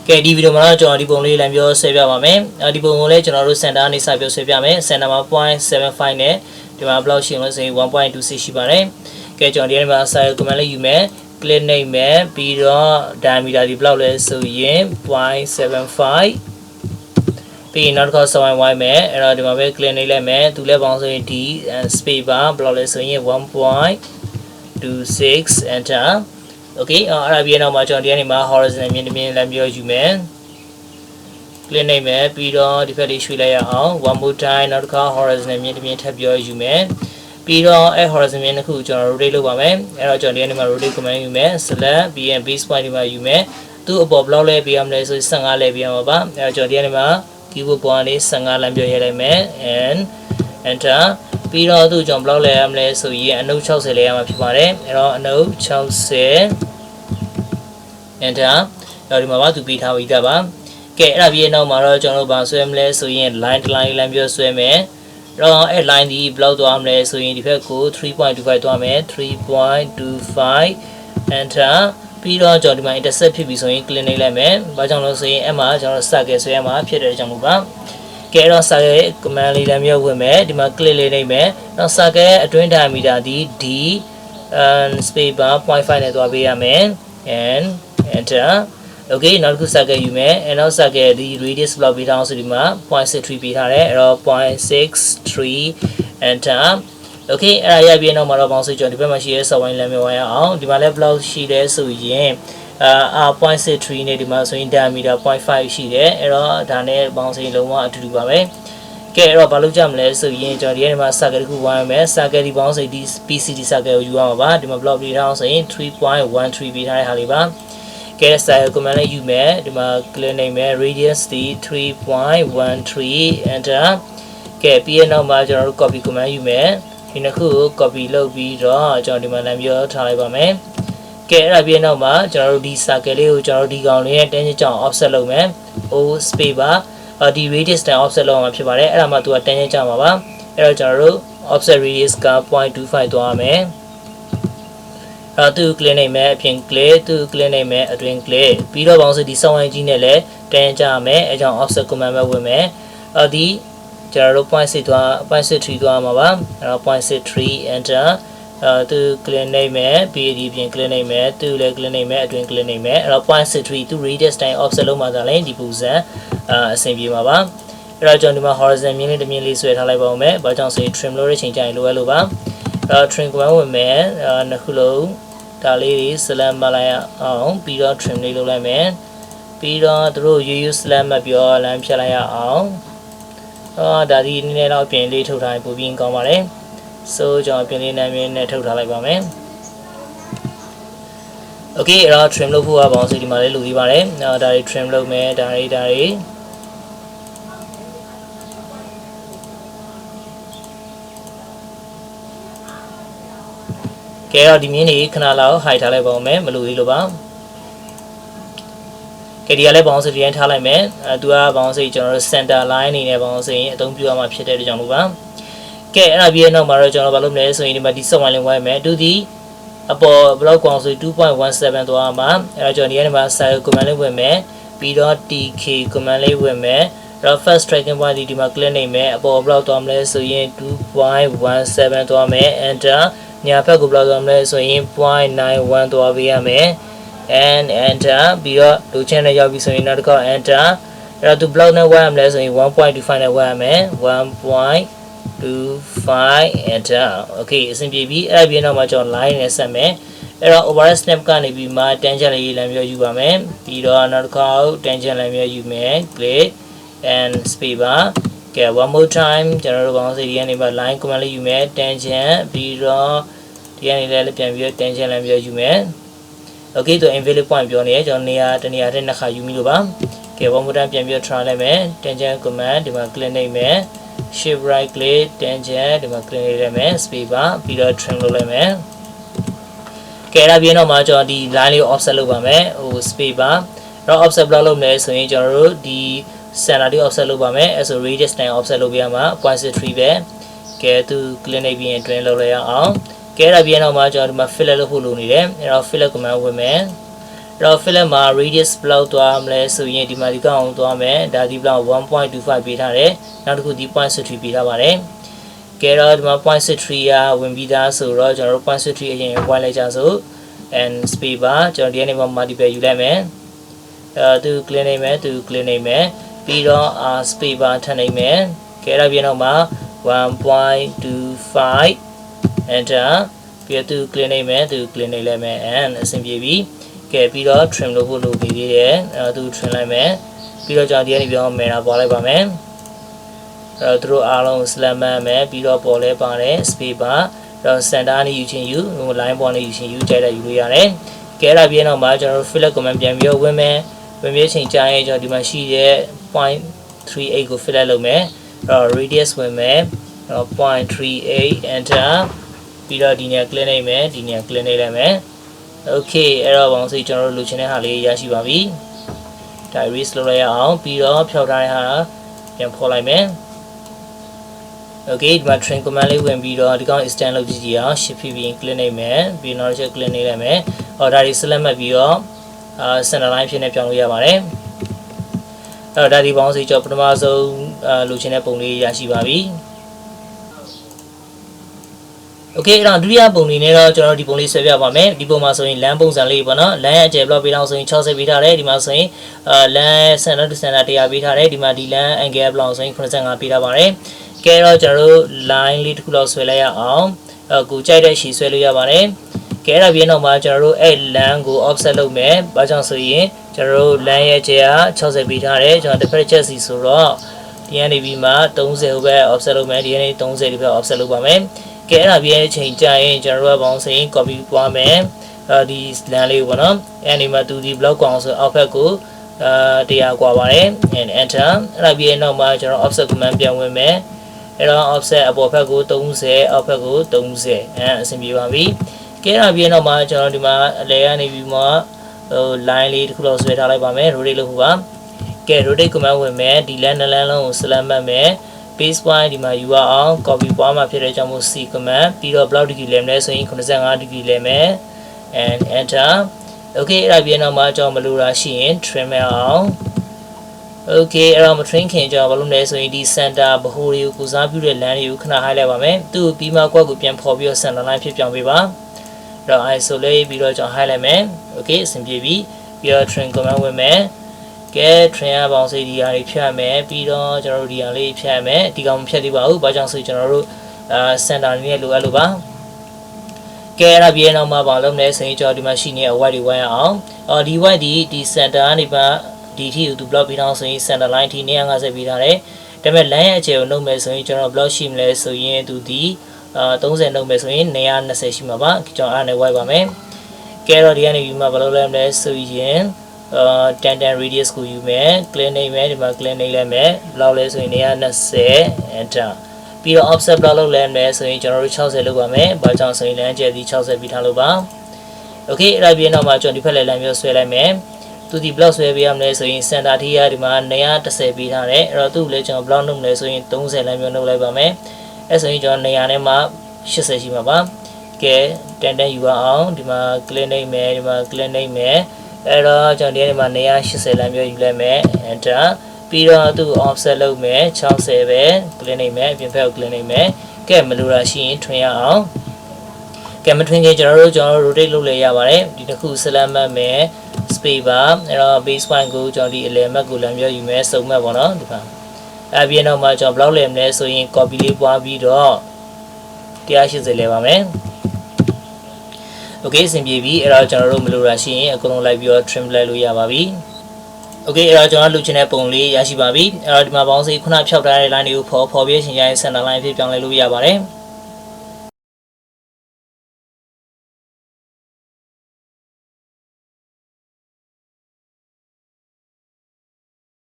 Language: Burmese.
ကဲဒီဗီဒီယိုမှာကျွန်တော်ဒီပုံလေးလမ်းပြောဆွဲပြပါမယ်ဒီပုံကိုလည်းကျွန်တော်တို့ center နဲ့စပြောဆွဲပြမယ် center မှာ 0.75 နဲ့ဒီမှာဘလောက်ရှိလို့ဆိုရင် 1.26 ရှိပါတယ်ကဲကျွန်တော်ဒီနေ့မှာ style command လေးယူမယ် click နှိပ်မယ်ပြီးတော့ diameter ဒီဘလောက်လဲဆိုရင် 0.75 ပြီးနောက်တစ်ခါ sound y မယ်အဲ့တော့ဒီမှာပဲ click နှိပ်လိုက်မယ်သူလည်းပေါင်းဆိုရင် d space bar ဘလောက်လဲဆိုရင် 1.26 enter okay အဲ့ဒါပြီးတော့မှကျွန်တော်ဒီကနေမှာ horizontal မြင်တစ်မြင်လမ်းပြောယူမယ် click နှိပ်မယ်ပြီးတော့ဒီဘက်လေးရွှေ့လိုက်ရအောင် one more time နောက်တစ်ခါ horizontal မြင်တစ်မြင်ထပ်ပြောယူမယ်ပြီးတော့အဲ့ horizontal မြင်တစ်ခုကျွန်တော် rotate လုပ်ပါမယ်အဲ့တော့ကျွန်တော်ဒီကနေမှာ rotate command ယူမယ် select ပြီးရင် base point ဒီမှာယူမယ်သူ့အပေါ်ဘလောက်လဲပေးရမလဲဆိုရင်15လဲပေးရမှာပါအဲ့တော့ကျွန်တော်ဒီကနေမှာ keyboard ပေါ်ကနေ15လမ်းပြောရလိုက်မယ် and enter ပြီးတော့သူ့ကျွန်တော်ဘလောက်လဲရမလဲဆိုရင်အနုပ်60လဲရမှာဖြစ်ပါတယ်အဲ့တော့အနုပ်60 enter တော့ဒီမှာပါသူပေးထားပြီးသားပါကဲအဲ့ဒါပြီးနောက်မှာတော့ကျွန်တော်တို့ဗာဆွဲမလဲဆိုရင် line တစ် line လမ်းပြောဆွဲမယ်တော့အဲ့ line ဒီဘလောက်သွားမလဲဆိုရင်ဒီဘက်ကို 3.25 သွားမယ် 3.25 enter ပြီးတော့ကျွန်တော်ဒီမှာ intercept ဖြစ်ပြီဆိုရင် click နှိပ်လိုက်မယ်ဘာကြောင့်လဲဆိုရင်အဲ့မှာကျွန်တော် circle ဆွဲရမှာဖြစ်တဲ့ကြောင့်လို့ပါကဲတော့ circle command လေးလမ်းပြောဝင်မယ်ဒီမှာ click လေးနှိပ်မယ်တော့ circle အတွင်း diameter ဒီ d space bar 0.5 နဲ့သွားပေးရမယ် and enter okay နောက်တစ်ခု circle ယူမယ်and နောက် circle ဒီ radius ဘလောက်ပေးထားအောင်ဆိုဒီမှာ 0.63 ပေးထားတယ်အဲ့တော့ 0.63 enter okay အဲ့ဒါရပြီးနောက်မှာတော့ပေါင်းစိကျွန်တော်ဒီဘက်မှာရှိတဲ့ software လမ်းမျိုးဝိုင်းအောင်ဒီမှာလည်းဘလောက်ရှိတယ်ဆိုရင်0.63 နဲ့ဒီမှာဆိုရင် diameter 0.5 ရှိတယ်အဲ့တော့ဒါနဲ့ပေါင်းစိလုံးဝအတူတူပါပဲကဲအဲ့တော့ဘာလုပ်ကြမလဲဆိုရင်ကျွန်တော်ဒီမှာ circle တစ်ခုဝိုင်းမယ် circle ဒီပေါင်းစိဒီ PCD circle ကိုယူရမှာပါဒီမှာ block ပေးထားအောင်ဆိုရင် 3.13 ပေးထားတဲ့ဟာလေးပါကဲ style command လေးယူမယ်ဒီမှာ click နှိပ်မယ် radius ဒီ 3.13 enter ကဲပြီးရနောက်မှာကျွန်တော်တို့ copy command ယူမယ်ဒီနှစ်ခုကို copy လုပ်ပြီးတော့ကျွန်တော်ဒီမှာလမ်းပြောထားလိုက်ပါမယ်ကဲအဲ့ဒါပြီးနောက်မှာကျွန်တော်တို့ဒီ circle လေးကိုကျွန်တော်တို့ဒီကောင်လေးနဲ့tangent ကြောင့် offset လုပ်မယ် o space bar ဒီ radius တန် offset လုပ်မှာဖြစ်ပါတယ်အဲ့ဒါမှသူကtangent ကြမှာပါအဲ့တော့ကျွန်တော်တို့ offset radius က 0.25 သွားမယ်သူ click နှိပ်မယ်အပြင် click သူ click နှိပ်မယ်အတွင်း click ပြီးတော့ပေါင်းစဒီစောင်းဝိုင်းကြီးနဲ့လည်းtangent ကြမယ်အဲကြောင့် offset command ပဲဝင်မယ်ဒီကျွန်တော်တို့ 0.6 သွား 0.63 သွားမှာပါအဲ့တော့ 0.63 enter သူ click နှိပ်မယ်ပြီးဒီပြင် click နှိပ်မယ်သူလည်း click နှိပ်မယ်အတွင်း click နှိပ်မယ်အဲ့တော့ 0.63 သူ radius တိုင်း offset လုပ်မှသာလဲဒီပုံစံအဆင်ပြေမှာပါအဲ့တော့ကျွန်တော်ဒီမှာ horizontal မြင်းလေးတစ်မြင်းလေးဆွဲထားလိုက်ပါဦးမယ်ဘာကြောင့်ဆိုရင် trim လို့ရချိန်ကြရင်လိုရလို့ပါtrim command ဝင်မယ်နှစ်ခုလုံးဒါလေးတွေ select မလိုက်အောင်ပြီးတော့ trim လေးလုပ်လိုက်မယ်ပြီးတော့သူတို့ select မပြောလမ်းဖြတ်လိုက်ရအောင်ဒါဒီနည်းနည်းတော့ပြင်လေးထုတ်ထားရင်ပိုပြီးကောင်းပါတယ် so ကျွန်တော်ပြင်လေးနာမည်နဲ့ထုတ်ထားလိုက်ပါမယ် okay အဲ့တော့ trim လုပ်ဖို့ကပေါင်းစီဒီမှာလေးလိုသေးပါတယ်ဒါတွေ trim လုပ်မယ်ဒါတွေကဲတော့ဒီမြင်းတွေခဏလောက် hide ထားလိုက်ပါဦးမယ်မလို့သေးလို့ပါကဲဒီကလည်းပေါင်းစီပြန်ထားလိုက်မယ်သူကပေါင်းစီကျွန်တော်တို့ center line အနေနဲ့ပေါင်းစီအသုံးပြုရမှာဖြစ်တဲ့ကြောင့်လို့ပါကဲအဲ့ဒါပြီးနောက်မှာတော့ကျွန်တော်ဘာလုပ်မလဲဆိုရင်ဒီမှာဒီ software လေးဝိုင်းမယ်သူဒီအပေါ်ဘလောက်ကွန်ဆို 2.17 သွားမှာအဲ့တော့ကျွန်တော်ဒီကနေမှာ style command လေးဝင်မယ်ပြီးတော့ tk command လေးဝင်မယ်အဲ့တော့ first tracking point ဒီမှာ click နှိပ်မယ်အပေါ်ဘလောက်သွားမလဲဆိုရင် 2.17 သွားမယ် enterညာဘက်ကိုဘလောက်သွားမလဲဆိုရင် 0.91 သွားပေးရမယ် and enter ပြီးတော့လူချင်းနဲ့ရောက်ပြီဆိုရင်နောက်တစ်ခါ enter အဲ့တော့သူ block နဲ့ဝယ်ရမလဲဆိုရင် 1.25 နဲ့ဝယ်ရမယ် 1.25 enter okay အဆင်ပြေပြီအဲ့ဒါပြီးနောက်မှာကျွန်တော် line နဲ့ဆက်မယ်အဲ့တော့ overhead snap ကနေပြီးမှ tangent လေးလမ်းပြောယူပါမယ်ပြီးတော့နောက်တစ်ခါ tangent လမ်းပြောယူမယ် click and space bar ကဲ one more time ကျွန်တော်တို့ပေါင်းစီဒီကနေမှ line command လေးယူမယ် tangent ပြီးတော့ဒီကနေလည်းပြန်ပြီး tangent လမ်းပြောယူမယ်okay သူ invalid point ပြောနေရကျွန်တော်နေရာတစ်နေရာနဲ့နှစ်ခါယူမိလို့ပါကဲ one more time ပြန်ပြီး try လိုက်မယ် tangent command ဒီမှာ click နှိပ်မယ် shift right click tangent ဒီမှာ click လိုက်မယ် space bar ပြီးတော့ trim လုပ်လိုက်မယ်ကဲအဲ့ဒါပြီးတော့မှကျွန်တော်ဒီ line လေးကို offset လုပ်ပါမယ်space bar တော့ offset ဘယ်လောက်လုပ်မလဲဆိုရင်ကျွန်တော်တို့ဒီ center လေး offset လုပ်ပါမယ်အဲဆို radius တိုင်း offset လုပ်ပြရမှာ 0.63 ပဲကဲသူ click နှိပ်ပြီးရင် တွင်းလုပ်လိုက်ရအောင်ကဲအဲ့ဒါပြီးတော့မှကျွန်တော်ဒီမှာ fill လုပ်ဖို့လိုနေတယ်အဲ့တော့ fill command ဝင်မယ်အဲ့ တော့ film မှာ radius ဘယ်လောက်သွားမလဲဆိုရင်ဒီမှာဒီကောင်သွားမယ်ဒါဒီဘယ်လောက်1.25ပေးထားတယ်နောက်တစ်ခုဒီ 0.63 ပေးထားပါတယ်ကဲတော့ဒီမှာ 0.63 ကဝင်ပြီးသားဆိုတော့ကျွန်တော်တို့ 0.63 အရင်ဝိုင်းလိုက်ကြဆို and space bar ကျွန်တော်ဒီကနေမှ multiple ယူလိုက်မယ်သူ clear နေမယ်သူ clear နေမယ်ပြီးတော့ space bar ထပ်နေမယ်ကဲတော့ပြန်တော့မှာ1.25 enter ပြီးတော့သူ clear နေမယ်သူ clear နေလိုက်မယ် and အဆင်ပြေပြီကဲပြီးတော့ trim လုပ်ဖို့လုပ်ပြီးသေးတယ်သူ trim လိုက်မယ်ပြီးတော့ကျွန်တော်ဒီကနေပြောင်းမယ်ပေါ်လိုက်ပါမယ်သူတို့အားလုံး slam မယ်ပြီးတော့ပေါ်လဲပါတယ် space bar တော့ center နဲ့ယူချင်းယူ line ပေါ်နဲ့ယူချင်းယူကြိုက်တဲ့ယူလို့ရတယ်ကဲအဲ့ဒါပြီးတော့မှကျွန်တော်တို့ fill command ပြန်ပြီးတော့ဝင်မယ်ဝင်ပြီးချိန်ကြာရင်ကျွန်တော်ဒီမှာရှိတဲ့ 0.38 ကို fill လုပ်မယ်အဲ့တော့ radius ဝင်မယ်အဲ့တော့ 0.38 enter ပြီးတော့ဒီနေရာ clear နိုင်မယ်ဒီနေရာ clear နိုင်လိုက်မယ် okay အဲ့တော့ဘောင်းစိကျွန်တော်တို့လိုချင်တဲ့ဟာလေးရရှိပါပြီဒါ erase လုပ်လိုက်ရအောင်ပြီးတော့ဖြောက်ထားတဲ့ဟာပြန်ဖော်လိုက်မယ်okay ဒီမှာ train command လေးဝင်ပြီးတော့ဒီကောင် extend လုပ်ကြည့်ကြည့်အောင် shift ပြီး click နိုင်မယ်ပြီးတော့ချက် click နိုင်လိုက်မယ်အော်ဒါတွေ select မှတ်ပြီးတော့center line ဖြစ်နေပြောင်းလို့ရပါတယ်အဲ့တော့ဒါဒီပေါင်းစီကျော်ပထမဆုံးလိုချင်တဲ့ပုံလေးရရှိပါပြီokay အဲ့တော့ဒုတိယပုံလေးနဲ့တော့ကျွန်တော်ဒီပုံလေးဆွဲပြပါမယ်ဒီပုံမှာဆိုရင်လမ်းပုံစံလေးပေါ့နော်လမ်းရဲ့အကျယ်ဘလောက်ပေးတော့ဆိုရင်60ပေးထားတယ်ဒီမှာဆိုရင်လမ်း center to center 100ပေးထားတယ်ဒီမှာဒီလမ်း angle ဘလောက်ဆိုရင်85ပေးထားပါတယ်ကဲတော့ကျွန်တော်တို့ line လေးတစ်ခုလောက်ဆွဲလိုက်ရအောင်ကိုကြိုက်တဲ့ရှည်ဆွဲလို့ရပါတယ်ကဲအဲ့ဒါပြီးတော့မှကျွန်တော်တို့အဲ့ line ကို offset လုပ်မယ်ဘာကြောင့်ဆိုရင်ကျွန်တော်တို့ line ရဲ့ကျယ်က60ပေးထားတယ်ကျွန်တော် different ချက်စီဆိုတော့ဒီကနေပြီးမှ30ဘက် offset လုပ်မယ်ဒီကနေ30ဒီဘက် offset လုပ်ပါမယ်ကဲအဲ့ဒါပြီးတဲ့အချိန်ကြာရင်ကျွန်တော်တို့ကပေါင်းဆိုရင် copy ပွားမယ်ဒီ line လေးပေါ့နော်အဲ့ဒီမှာသူဒီ block ကောင်ဆိုအောက်ဘက်ကို100กว่าပါတယ် and enter အဲ့ဒါပြီးရင်နောက်မှာကျွန်တော် offset command ပြန်ဝင်မယ်အဲ့တော့ offset အပေါ်ဘက်ကို30အောက်ဘက်ကို30အဆင်ပြေပါပြီကဲအဲ့ဒါပြီးတော့မှကျွန်တော်ဒီမှာအလဲကနေပြီးမှline လေးတစ်ခုလောက်ဆွဲထားလိုက်ပါမယ် rotate လုပ်ဖို့ပါကဲ rotate command ဝင်မယ်ဒီ line နှစ်လမ်းလုံးကို select မှတ်မယ် base point ဒီမှာယူရအောင် copy ပွားမှာဖြစ်တဲ့ကြောင့်မို့ C command ပြီးတော့ block degree လဲမလဲဆိုရင်85 degree လဲမယ် and enter okay အဲ့ဒါပြီးတော့မှကျွန်တော်မလိုတာရှိရင် trim ရအောင် okay အဲ့တော့မ train ခင်ကျွန်တော်ဘာလို့လဲဆိုရင်ဒီ center ဘဟိုတွေကိုကုစားပြုတဲ့ line တွေကိုခဏ highlight ပါမယ်သူ့ပြီးမှကွက်ကိုပြန်ဖော်ပြီးတော့ center line ဖြစ်ပြောင်းပေးပါအဲ့တော့ isolate ပြီးတော့ကျွန်တော် highlight မယ် okay အဆင်ပြေပြီပြီးတော့ train command ဝင်မယ်ကဲ train ရပေါင်းစိဒီဟာတွေဖြတ်မယ်ပြီးတော့ကျွန်တော်တို့ဒီဟာလေးဖြတ်မယ်ဒီကောင်မဖြတ်သေးပါဘူးဘာကြောင့်ဆိုကျွန်တော်တို့center နဲ့လိုအပ်လို့ပါကဲအဲ့ဒါပြီးနောက်မှာဘာလုပ်လဲဆိုရင်ကျွန်တော်ဒီမှာရှိနေတဲ့ white တွေဝိုင်းရအောင်ဒီ white ဒီ center ကနေပါဒီထိကိုသူ block ပြီးတော့ဆိုရင် center line ထိ150ပေးထားတယ်ဒါပေမဲ့ line ရဲ့အခြေကိုနှုတ်မယ်ဆိုရင်ကျွန်တော် block ရှိမလဲဆိုရင်သူဒီ30နှုတ်မယ်ဆိုရင်120ရှိမှာပါကျွန်တော်အဲ့ဒါနဲ့ white ပါမယ်ကဲတော့ဒီကနေယူမှာဘာလုပ်လဲမလဲဆိုရင်10 radius ကိုယူမယ် clear နေမယ်ဒီမှာ clear နေလိုက်မယ်ဘယ်လောက်လဲဆိုရင်120 enter ပြီးတော့ offset ဘယ်လောက်လုပ်လဲမယ်ဆိုရင်ကျွန်တော်တို့60လုပ်ပါမယ်ဘာကြောင့်ဆိုရင် line ကျက်ဒီ60ပြီးထားလို့ပါ okay အဲ့ဒါပြီးတော့မှကျွန်တော်ဒီဖက်လည်း line မျိုးဆွဲလိုက်မယ်သူဒီ block ဆွဲပေးရမလဲဆိုရင် center ထိရဒီမှာ130ပေးထားတယ်အဲ့တော့သူ့ကိုလည်းကျွန်တော် block လုပ်မလဲဆိုရင်30 line မျိုးလုပ်လိုက်ပါမယ်အဲ့ဆိုရင်ကျွန်တော်100နဲ့မှ80ရှိမှာပါကဲ10ယူအောင်ဒီမှာ clear နေမယ်ဒီမှာ clear နေမယ်အဲ့တော့ကျွန်တော်ဒီမှာ180 line မျိုးယူလိုက်မယ် enter ပြီးတော့သူ့ offset လုပ်မယ်60ပဲ clear နေမယ်အပြင်ဘက်ကို clear နေမယ်ကဲမလိုတာရှိရင် twin ရအောင်ကဲမ twin ကြီးကျွန်တော်တို့ rotate လုပ်လဲရပါတယ်ဒီတစ်ခု select မှတ်မယ် space bar အဲ့တော့ base point ကိုကျွန်တော်ဒီအလယ်မှတ်ကိုလည်းမျိုးယူမယ်စုံမှတ်ပေါ့နော်ဒီမှာအဲ့ပြီးနောက်မှာကျွန်တော် block လဲမလဲဆိုရင် copy လေးပွားပြီးတော့180လဲပါမယ် okay အဆင်ပြေပြီအဲ့တော့ကျွန်တော်တို့မလိုတာရှိရင်အကုန်လုံးလိုက်ပြီးတော့ trim လိုက်လို့ရပါပြီ okay အဲ့တော့ကျွန်တော်လူချင်တဲ့ပုံလေးရရှိပါပြီအဲ့တော့ဒီမှာပေါင်းစီခုနဖြောက်ထားတဲ့ line တွေကိုဖော်ပြရှင်ရရင် center line ဖြစ်ပြောင်းလဲလို့ရပါတယ်